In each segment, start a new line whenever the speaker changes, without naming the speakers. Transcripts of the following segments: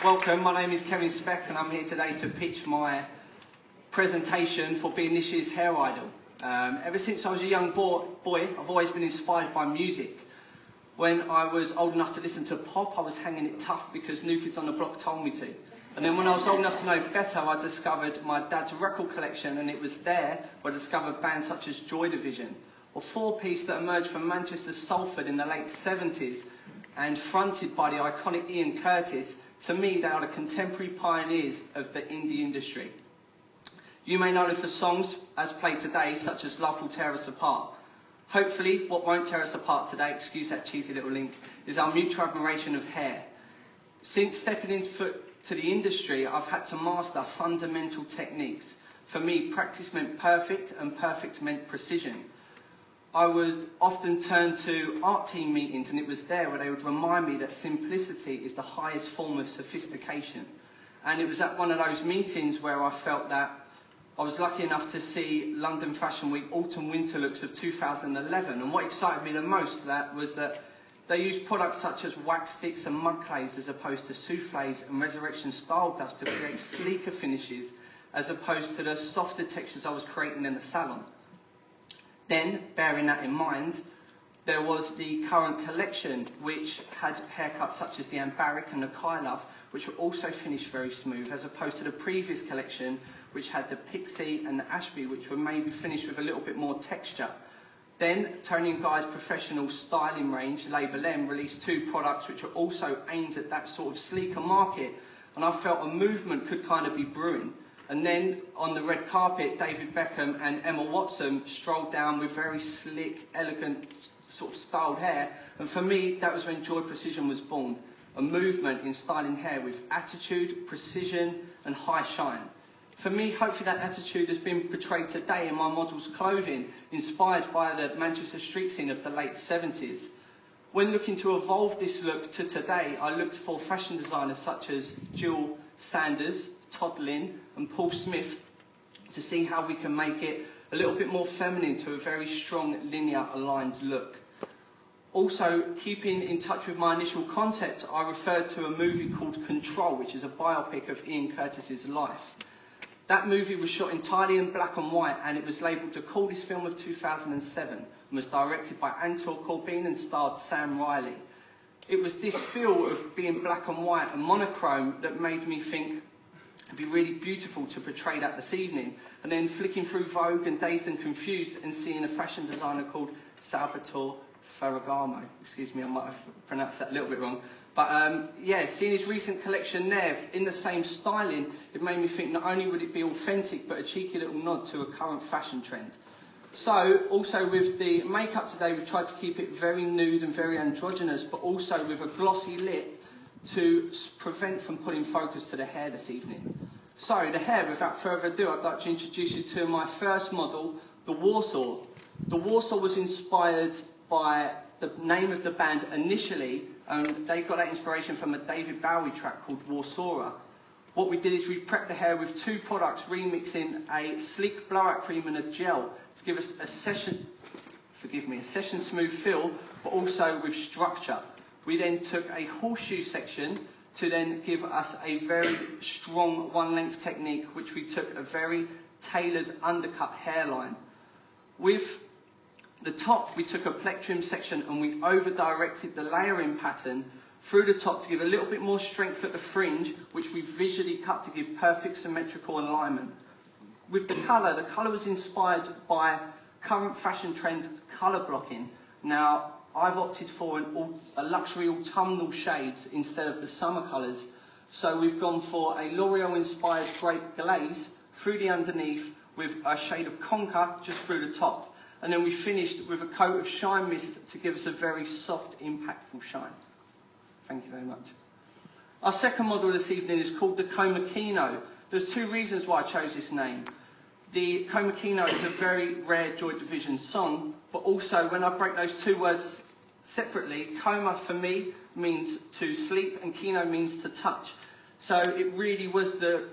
Welcome, my name is Kevin Speck and I'm here today to pitch my presentation for being this year's hair idol. Ever since I was a young boy, I've always been inspired by music. When I was old enough to listen to pop, I was hanging it tough because New Kids on the Block told me to. And then when I was old enough to know better, I discovered my dad's record collection, and it was there where I discovered bands such as Joy Division, a four-piece that emerged from Manchester, Salford in the late 70s and fronted by the iconic Ian Curtis. To me, they are the contemporary pioneers of the indie industry. You may know them for songs as played today, such as Love Will Tear Us Apart. Hopefully, what won't tear us apart today, excuse that cheesy little link, is our mutual admiration of hair. Since stepping into the industry, I've had to master fundamental techniques. For me, practice meant perfect, and perfect meant precision. I would often turn to art team meetings, and it was there where they would remind me that simplicity is the highest form of sophistication. And it was at one of those meetings where I felt that I was lucky enough to see London Fashion Week autumn-winter looks of 2011. And what excited me the most was that they used products such as wax sticks and mud clays as opposed to souffles and resurrection style dust to create sleeker finishes as opposed to the softer textures I was creating in the salon. Then, bearing that in mind, there was the current collection, which had haircuts such as the Ambaric and the Kylove, which were also finished very smooth, as opposed to the previous collection, which had the Pixie and the Ashby, which were maybe finished with a little bit more texture. Then, Tony & Guy's professional styling range, Label M, released two products which were also aimed at that sort of sleeker market, and I felt a movement could kind of be brewing. And then on the red carpet, David Beckham and Emma Watson strolled down with very slick, elegant sort of styled hair. And for me, that was when Joy Precision was born, a movement in styling hair with attitude, precision, and high shine. For me, hopefully that attitude has been portrayed today in my model's clothing, inspired by the Manchester street scene of the late 70s. When looking to evolve this look to today, I looked for fashion designers such as Jill Sanders, Todd Lynn, and Paul Smith to see how we can make it a little bit more feminine to a very strong linear aligned look. Also, keeping in touch with my initial concept, I referred to a movie called Control, which is a biopic of Ian Curtis's life. That movie was shot entirely in black and white, and it was labelled the coolest film of 2007 and was directed by Anton Corbijn and starred Sam Riley. It was this feel of being black and white and monochrome that made me think it'd be really beautiful to portray that this evening. And then flicking through Vogue and Dazed and Confused and seeing a fashion designer called Salvatore Ferragamo. Excuse me, I might have pronounced that a little bit wrong. But yeah, seeing his recent collection there in the same styling, it made me think not only would it be authentic, but a cheeky little nod to a current fashion trend. So, also with the makeup today, we've tried to keep it very nude and very androgynous, but also with a glossy lip to prevent from pulling focus to the hair this evening. So, the hair, without further ado, I'd like to introduce you to my first model, the Warsaw. The Warsaw was inspired by the name of the band initially, and they got that inspiration from a David Bowie track called Warsaw. What we did is we prepped the hair with two products, remixing a sleek blowout cream and a gel to give us a session smooth feel, but also with structure. We then took a horseshoe section to then give us a very strong one length technique, which we took a very tailored undercut hairline. With the top, we took a plectrum section and we over-directed the layering pattern through the top to give a little bit more strength at the fringe, which we visually cut to give perfect symmetrical alignment. With the colour was inspired by current fashion trend colour blocking. Now, I've opted for a luxury autumnal shades instead of the summer colours. So we've gone for a L'Oreal inspired grape glaze through the underneath with a shade of conker just through the top. And then we finished with a coat of shine mist to give us a very soft, impactful shine. Thank you very much. Our second model this evening is called the Komakino. There's two reasons why I chose this name. The Komakino is a very rare Joy Division song, but also when I break those two words separately, Koma for me means to sleep and Kino means to touch. So it really was the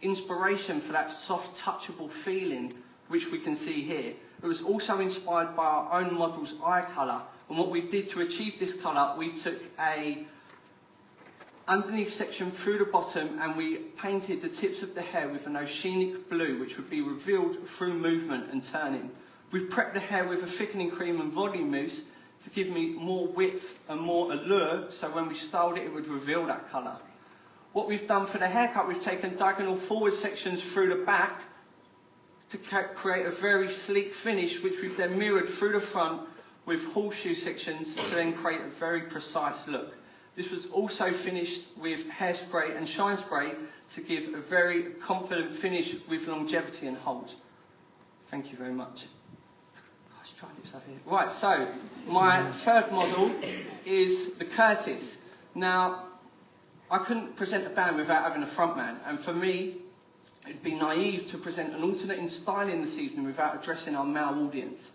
inspiration for that soft, touchable feeling which we can see here. It was also inspired by our own model's eye colour, and what we did to achieve this colour, we took a underneath section through the bottom and we painted the tips of the hair with an oceanic blue, which would be revealed through movement and turning. We've prepped the hair with a thickening cream and volume mousse to give me more width and more allure, so when we styled it, it would reveal that colour. What we've done for the haircut, we've taken diagonal forward sections through the back to create a very sleek finish, which we've then mirrored through the front with horseshoe sections to then create a very precise look. This was also finished with hairspray and shine spray to give a very confident finish with longevity and hold. Thank you very much. Gosh, try lips over here. Right, so my third model is the Curtis. Now, I couldn't present a band without having a frontman, and for me, it'd be naive to present an alternate in styling this evening without addressing our male audience.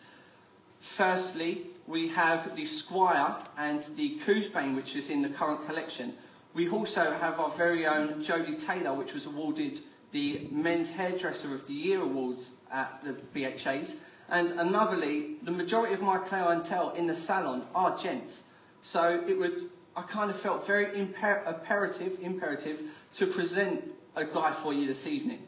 Firstly, we have the Squire and the Coosbane, which is in the current collection. We also have our very own Jodie Taylor, which was awarded the Men's Hairdresser of the Year awards at the BHAs. And anotherly, the majority of my clientele in the salon are gents. So I kind of felt very imperative to present a guy for you this evening.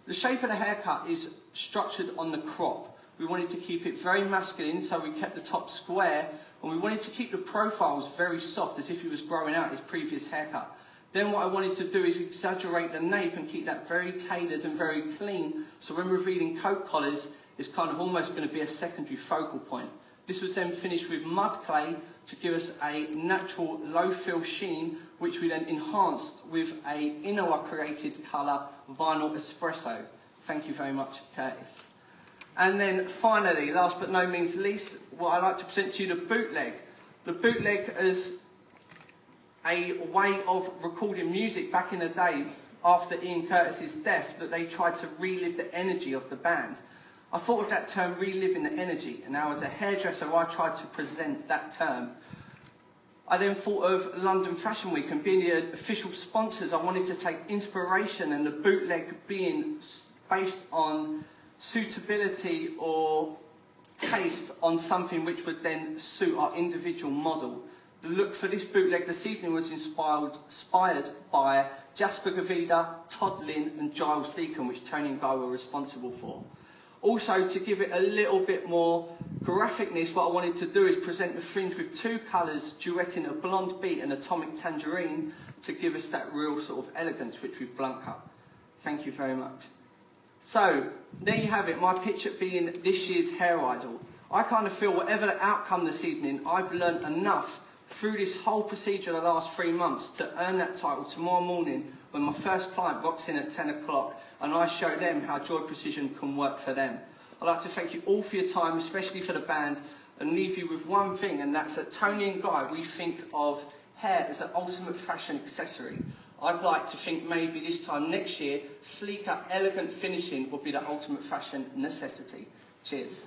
The shape of the haircut is structured on the crop. We wanted to keep it very masculine, so we kept the top square, and we wanted to keep the profiles very soft, as if he was growing out his previous haircut. Then what I wanted to do is exaggerate the nape and keep that very tailored and very clean, so when revealing coat collars, it's kind of almost going to be a secondary focal point. This was then finished with mud clay to give us a natural low-fill sheen, which we then enhanced with a Inoa created colour, Vinyl Espresso. Thank you very much, Curtis. And then finally, last but no means least, what I'd like to present to you, the bootleg. The bootleg is a way of recording music back in the day after Ian Curtis's death, that they tried to relive the energy of the band. I thought of that term, reliving the energy, and now as a hairdresser I tried to present that term. I then thought of London Fashion Week, and being the official sponsors, I wanted to take inspiration, and the bootleg being based on suitability or taste on something which would then suit our individual model. The look for this bootleg this evening was inspired by Jasper Gavida, Todd Lynn and Giles Deacon, which Tony and Guy were responsible for. Also, to give it a little bit more graphicness, what I wanted to do is present the fringe with two colours duetting a blonde beat and atomic tangerine to give us that real sort of elegance which we've blunt cut. Thank you very much. So, there you have it, my pitch at being this year's Hair Idol. I kind of feel whatever the outcome this evening, I've learnt enough through this whole procedure the last 3 months to earn that title tomorrow morning when my first client rocks in at 10 o'clock and I show them how Joy Precision can work for them. I'd like to thank you all for your time, especially for the band, and leave you with one thing, and that's that Tony and Guy, we think of hair as an ultimate fashion accessory. I'd like to think maybe this time next year, sleeker, elegant finishing will be the ultimate fashion necessity. Cheers.